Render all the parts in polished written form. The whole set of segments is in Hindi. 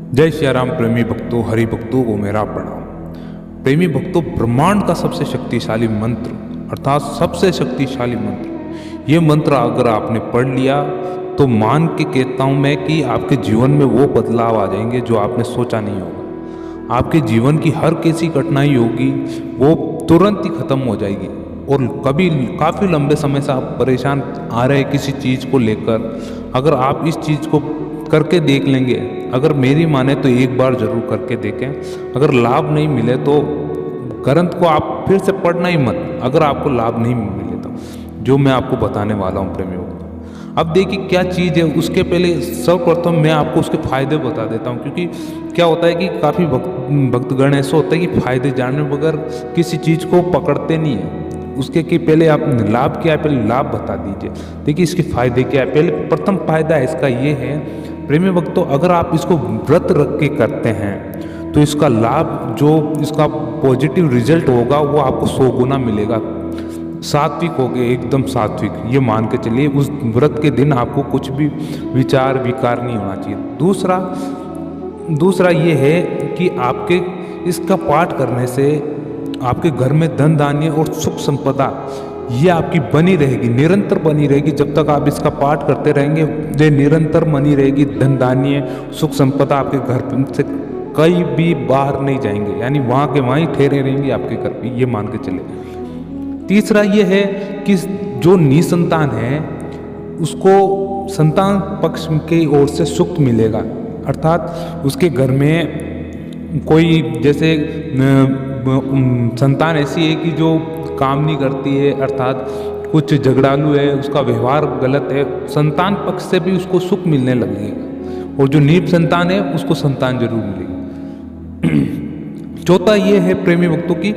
जय श्री राम। प्रेमी भक्तों, हरि भक्तों को मेरा प्रणाम। प्रेमी भक्तों, ब्रह्मांड का सबसे शक्तिशाली मंत्र अर्थात सबसे शक्तिशाली मंत्र, ये मंत्र अगर आपने पढ़ लिया तो मान के कहता हूँ मैं कि आपके जीवन में वो बदलाव आ जाएंगे जो आपने सोचा नहीं होगा। आपके जीवन की हर कैसी कठिनाई होगी वो तुरंत ही खत्म हो जाएगी। और कभी काफ़ी लंबे समय से आप परेशान आ रहे किसी चीज़ को लेकर, अगर आप इस चीज़ को करके देख लेंगे, अगर मेरी माने तो एक बार जरूर करके देखें। अगर लाभ नहीं मिले तो ग्रंथ को आप फिर से पढ़ना ही मत, अगर आपको लाभ नहीं मिले तो, जो मैं आपको बताने वाला हूँ प्रेमियों। अब देखिए क्या चीज़ है, उसके पहले सर्वप्रथम मैं आपको उसके फायदे बता देता हूँ। क्योंकि क्या होता है कि काफ़ी भक्तगण ऐसा होता है कि फायदे जानने बगैर किसी चीज़ को पकड़ते नहीं है। उसके कि पहले आप लाभ क्या है, पहले लाभ बता दीजिए। देखिए इसके फायदे क्या है। पहले प्रथम फायदा इसका ये है प्रेमी भक्तों, अगर आप इसको व्रत रख के करते हैं तो इसका लाभ, जो इसका पॉजिटिव रिजल्ट होगा वो आपको 100 गुना मिलेगा। सात्विक हो गए, एकदम सात्विक, ये मान के चलिए। उस व्रत के दिन आपको कुछ भी विचार विकार नहीं होना चाहिए। दूसरा ये है कि आपके इसका पाठ करने से आपके घर में धन धान्य और सुख संपदा ये आपकी बनी रहेगी, निरंतर बनी रहेगी। जब तक आप इसका पाठ करते रहेंगे ये निरंतर बनी रहेगी। धन धान्य सुख संपदा आपके घर से कहीं भी बाहर नहीं जाएंगे, यानी वहाँ के वहीं ठहरे रहेंगे आपके घर पे, ये मान के चले। तीसरा ये है कि जो निसंतान है उसको संतान पक्ष की ओर से सुख मिलेगा। अर्थात उसके घर में कोई जैसे संतान ऐसी है कि जो काम नहीं करती है, अर्थात कुछ झगड़ालू है, उसका व्यवहार गलत है, संतान पक्ष से भी उसको सुख मिलने लगेगा। और जो नीप संतान है उसको संतान जरूर मिलेगी। चौथा ये है प्रेमी भक्तों की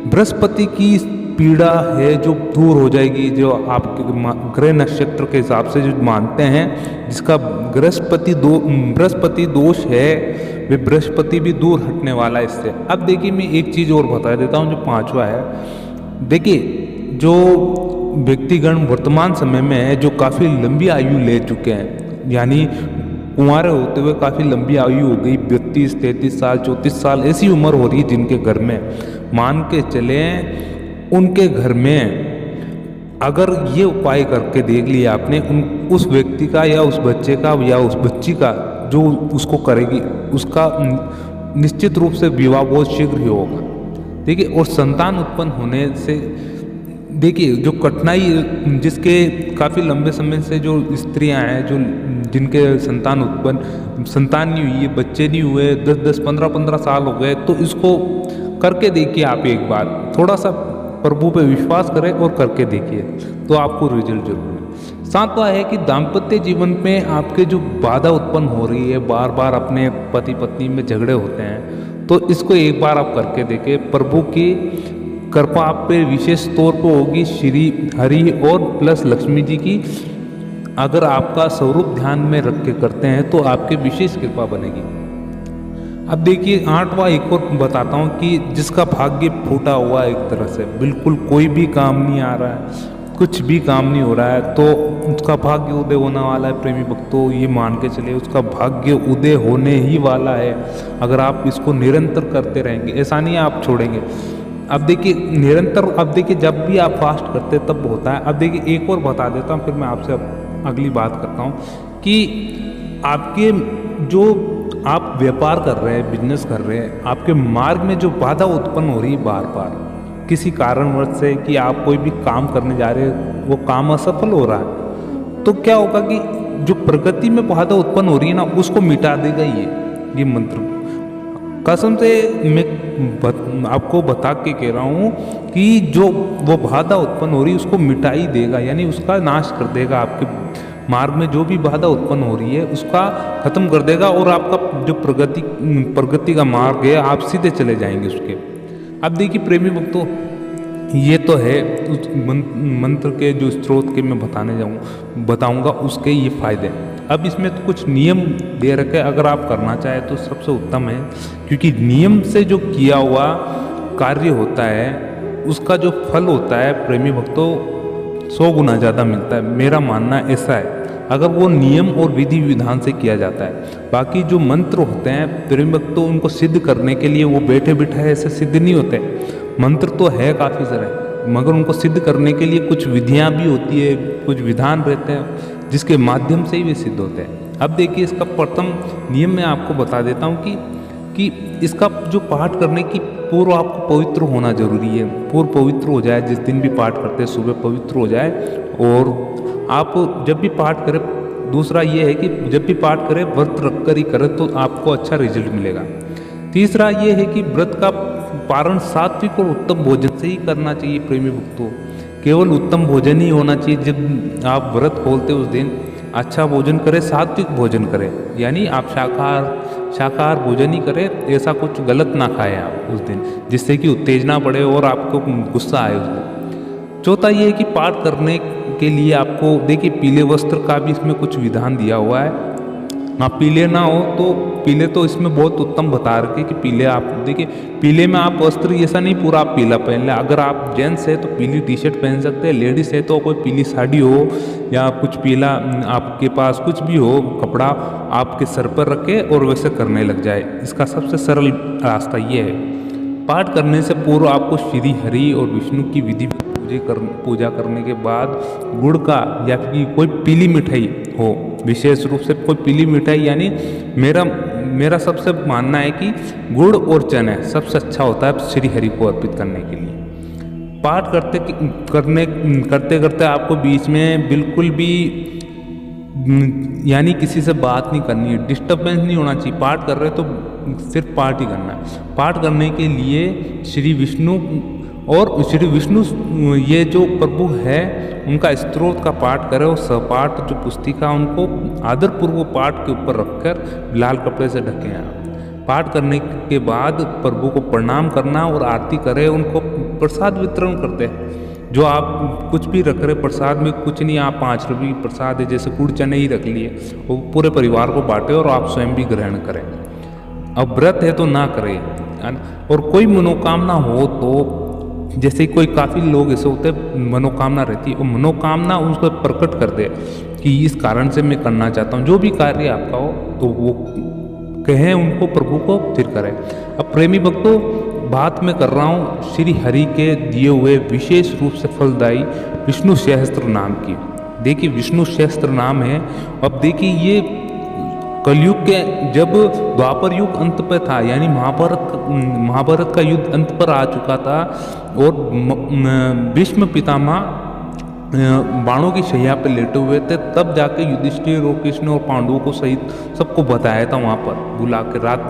बृहस्पति की पीड़ा है जो दूर हो जाएगी। जो आपके ग्रह नक्षत्र के हिसाब से जो मानते हैं, जिसका बृहस्पति दोष है, वे बृहस्पति भी दूर हटने वाला है इससे। अब देखिए मैं एक चीज़ और बता देता हूँ जो पांचवा है। देखिए जो व्यक्तिगण वर्तमान समय में है, जो काफ़ी लंबी आयु ले चुके हैं, यानी कुंवारे होते हुए काफ़ी लंबी आयु हो गई, 32, 33 साल, 34 साल ऐसी उम्र हो रही है जिनके घर में, मान के चले उनके घर में अगर ये उपाय करके देख लिया आपने, उस व्यक्ति का या उस बच्चे का या उस बच्ची का जो उसको करेगी, उसका निश्चित रूप से विवाह बहुत शीघ्र ही होगा। देखिए और संतान उत्पन्न होने से, देखिए जो कठिनाई जिसके काफ़ी लंबे समय से जो स्त्रियां हैं, जो जिनके संतान नहीं हुई है, बच्चे नहीं हुए, 10-10, 15-15 साल हो गए, तो इसको करके देखिए आप एक बार। थोड़ा सा प्रभु पे विश्वास करें और करके देखिए तो आपको रिजल्ट जरूर है। सातवां है कि दाम्पत्य जीवन में आपके जो बाधा उत्पन्न हो रही है, बार बार अपने पति पत्नी में झगड़े होते हैं, तो इसको एक बार आप करके देखें। प्रभु की कृपा आप पे विशेष तौर पर होगी, श्री हरि और प्लस लक्ष्मी जी की अगर आपका स्वरूप ध्यान में रख के करते हैं तो आपके विशेष कृपा बनेगी। अब देखिए आठवां एक और बताता हूँ कि जिसका भाग्य फूटा हुआ है, एक तरह से बिल्कुल कोई भी काम नहीं आ रहा है, कुछ भी काम नहीं हो रहा है, तो उसका भाग्य उदय होने वाला है प्रेमी भक्तों। ये मान के चलिए उसका भाग्य उदय होने ही वाला है, अगर आप इसको निरंतर करते रहेंगे। ऐसा नहीं आप छोड़ेंगे। अब देखिए निरंतर, अब देखिए जब भी आप फास्ट करते तब होता है। अब देखिए एक और बता देता हूँ, फिर मैं आपसे अगली बात करता हूँ कि आपके जो आप व्यापार कर रहे हैं, बिजनेस कर रहे हैं, आपके मार्ग में जो बाधा उत्पन्न हो रही है बार बार किसी कारणवश से, कि आप कोई भी काम करने जा रहे हैं वो काम असफल हो रहा है, तो क्या होगा कि जो प्रगति में बाधा उत्पन्न हो रही है ना, उसको मिटा देगा ये मंत्र। कसम से मैं आपको बता के कह रहा हूँ कि जो वो बाधा उत्पन्न हो रही है उसको मिटा ही देगा, यानी उसका नाश कर देगा। आपके मार्ग में जो भी बाधा उत्पन्न हो रही है उसका खत्म कर देगा, और आपका जो प्रगति का मार्ग है आप सीधे चले जाएंगे उसके। अब देखिए प्रेमी भक्तों, ये तो है उस मंत्र के जो स्रोत के मैं बताऊंगा उसके ये फायदे। अब इसमें तो कुछ नियम दे रखे, अगर आप करना चाहें तो सबसे उत्तम है, क्योंकि नियम से जो किया हुआ कार्य होता है उसका जो फल होता है प्रेमी भक्तों 100 गुना ज़्यादा मिलता है। मेरा मानना ऐसा है। अगर वो नियम और विधि विधान से किया जाता है। बाकी जो मंत्र होते हैं प्रेमी भक्तों, उनको सिद्ध करने के लिए वो बैठे बिठाए ऐसे सिद्ध नहीं होते। मंत्र तो है काफ़ी सारे, मगर उनको सिद्ध करने के लिए कुछ विधियाँ भी होती है, कुछ विधान रहते हैं जिसके माध्यम से ही वे सिद्ध होते हैं। अब देखिए, इसका प्रथम नियम मैं आपको बता देता हूँ कि इसका जो पाठ करने की पूर्व आपको पवित्र होना जरूरी है। पूर्व पवित्र हो जाए, जिस दिन भी पाठ करते हैं सुबह पवित्र हो जाए। और आप जब भी पाठ करें, दूसरा ये है कि जब भी पाठ करें व्रत रख कर ही करें तो आपको अच्छा रिजल्ट मिलेगा। तीसरा ये है कि व्रत का पारण सात्विक और उत्तम भोजन से ही करना चाहिए। प्रेमी भक्तों, केवल उत्तम भोजन ही होना चाहिए। जब आप व्रत खोलते उस दिन अच्छा भोजन करें, सात्विक भोजन करें, यानी आप शाकाहार भोजन ही करें, ऐसा कुछ गलत ना खाएं आप उस दिन, जिससे कि उत्तेजना बढ़े और आपको गुस्सा आए उस दिन। चौथा ये है कि पाठ करने के लिए आपको देखिए पीले वस्त्र का भी इसमें कुछ विधान दिया हुआ है। आप पीले ना हो तो पीले तो इसमें बहुत उत्तम बता रखे कि पीले आप देखिए, पीले में आप वस्त्र ऐसा नहीं पूरा आप पीला पहन लें। अगर आप जेंट्स है तो पीली टी शर्ट पहन सकते हैं, लेडीज़ है तो कोई पीली साड़ी हो या कुछ पीला आपके पास कुछ भी हो कपड़ा, आपके सर पर रखे और वैसे करने लग जाए। इसका सबसे सरल रास्ता ये है। पाठ करने से पूर्व आपको श्री हरि और विष्णु की विधि पूजा करने के बाद गुड़ का या फिर कोई पीली मिठाई हो, विशेष रूप से कोई पीली मिठाई, यानी मेरा सबसे मानना है कि गुड़ और चने सबसे अच्छा होता है श्री हरि को अर्पित करने के लिए। पाठ करते करते आपको बीच में बिल्कुल भी यानी किसी से बात नहीं करनी है, डिस्टर्बेंस नहीं होना चाहिए। पाठ कर रहे तो सिर्फ पाठ ही करना है। पाठ करने के लिए श्री विष्णु ये जो प्रभु है उनका स्तोत्र का पाठ करें और सपाठ जो पुस्तिका उनको आदरपूर्वक पाठ के ऊपर रखकर लाल कपड़े से ढकें आप। पाठ करने के बाद प्रभु को प्रणाम करना और आरती करें। उनको प्रसाद वितरण करते हैं, जो आप कुछ भी रख रहे प्रसाद में कुछ नहीं, आप 5 रुपये प्रसाद है जैसे गुड़ चने ही रख लिए, वो पूरे परिवार को बांटे और आप स्वयं भी ग्रहण करें। अब व्रत है तो ना करें। और कोई मनोकामना हो तो जैसे कोई काफ़ी लोग ऐसे होते हैं मनोकामना रहती है, वो मनोकामना उसको प्रकट कर दे कि इस कारण से मैं करना चाहता हूँ। जो भी कार्य आपका हो तो वो कहें उनको, प्रभु को फिर करें। अब प्रेमी भक्तों, बात मैं कर रहा हूँ श्री हरि के दिए हुए विशेष रूप से फलदायी विष्णु सहस्त्र नाम की। देखिए विष्णु सहस्त्र नाम है। अब देखिए ये कलयुग के जब द्वापर युग अंत पे था, यानी महाभारत का युद्ध अंत पर आ चुका था और भीष्म पितामह बाणों की शैया पे लेटे हुए थे, तब जाके युधिष्ठिर और कृष्ण और पांडवों को सहित सबको बताया था वहाँ पर बुला के रात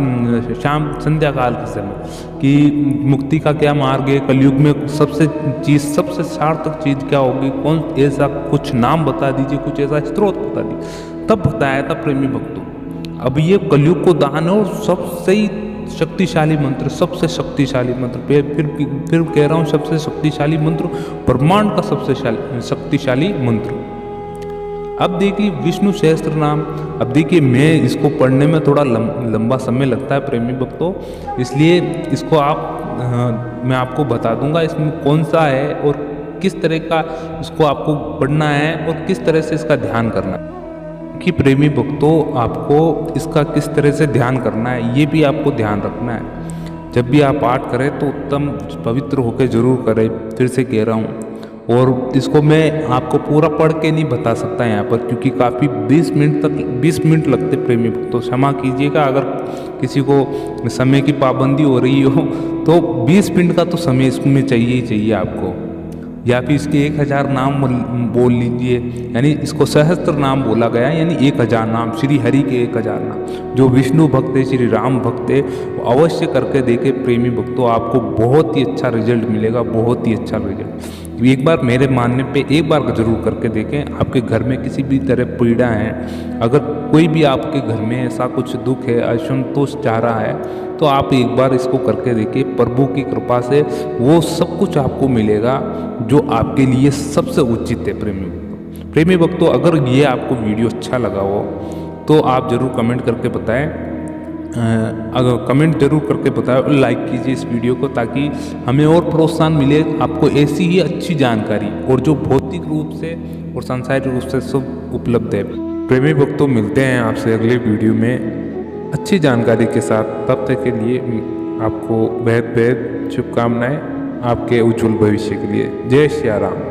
शाम संध्या काल के समय कि मुक्ति का क्या मार्ग है, कलयुग में सबसे सार्थक चीज़ क्या होगी, कौन ऐसा कुछ नाम बता दीजिए, कुछ ऐसा स्त्रोत बता दीजिए, तब बताया था प्रेमी भक्तों। अब ये कलयुग को दान है और सबसे शक्तिशाली मंत्र, सबसे शक्तिशाली मंत्र, फिर कह रहा हूँ सबसे शक्तिशाली मंत्र, ब्रह्मांड का सबसे शक्तिशाली मंत्र। अब देखिए विष्णु सहस्त्र नाम। अब देखिए मैं इसको पढ़ने में थोड़ा लंबा समय लगता है प्रेमी भक्तों, इसलिए इसको मैं आपको बता दूंगा इसमें कौन सा है और किस तरह का इसको आपको पढ़ना है और किस तरह से इसका ध्यान करना है। कि प्रेमी भक्तों, आपको इसका किस तरह से ध्यान करना है ये भी आपको ध्यान रखना है। जब भी आप पाठ करें तो उत्तम पवित्र होकर जरूर करें, फिर से कह रहा हूँ। और इसको मैं आपको पूरा पढ़ के नहीं बता सकता यहाँ पर, क्योंकि काफ़ी 20 मिनट लगते प्रेमी भक्तों, क्षमा कीजिएगा अगर किसी को समय की पाबंदी हो रही हो तो 20 मिनट का तो समय इसमें चाहिए ही चाहिए आपको। या फिर इसके 1000 नाम बोल लीजिए, यानी इसको सहस्त्र नाम बोला गया है, यानी 1000 नाम, श्री हरि के 1000 नाम। जो विष्णु भक्त है, श्री राम भक्त है, अवश्य करके देखे प्रेमी भक्तों, आपको बहुत ही अच्छा रिजल्ट मिलेगा, बहुत ही अच्छा रिजल्ट। एक बार मेरे मानने पे एक बार जरूर करके देखें। आपके घर में किसी भी तरह पीड़ा है, अगर कोई भी आपके घर में ऐसा कुछ दुख है, असंतोष चाह रहा है, तो आप एक बार इसको करके देखिए। प्रभु की कृपा से वो सब कुछ आपको मिलेगा जो आपके लिए सबसे उचित है। प्रेमी भक्तों, अगर ये आपको वीडियो अच्छा लगा हो तो आप ज़रूर कमेंट करके बताएं, अगर कमेंट जरूर करके बताएं और लाइक कीजिए इस वीडियो को, ताकि हमें और प्रोत्साहन मिले आपको ऐसी ही अच्छी जानकारी और जो भौतिक रूप से और सांसारिक रूप से सब उपलब्ध है। प्रेमी भक्तों मिलते हैं आपसे अगले वीडियो में अच्छी जानकारी के साथ। तब तक के लिए आपको बेहद बेहद शुभकामनाएं आपके उज्जवल भविष्य के लिए। जय श्री राम।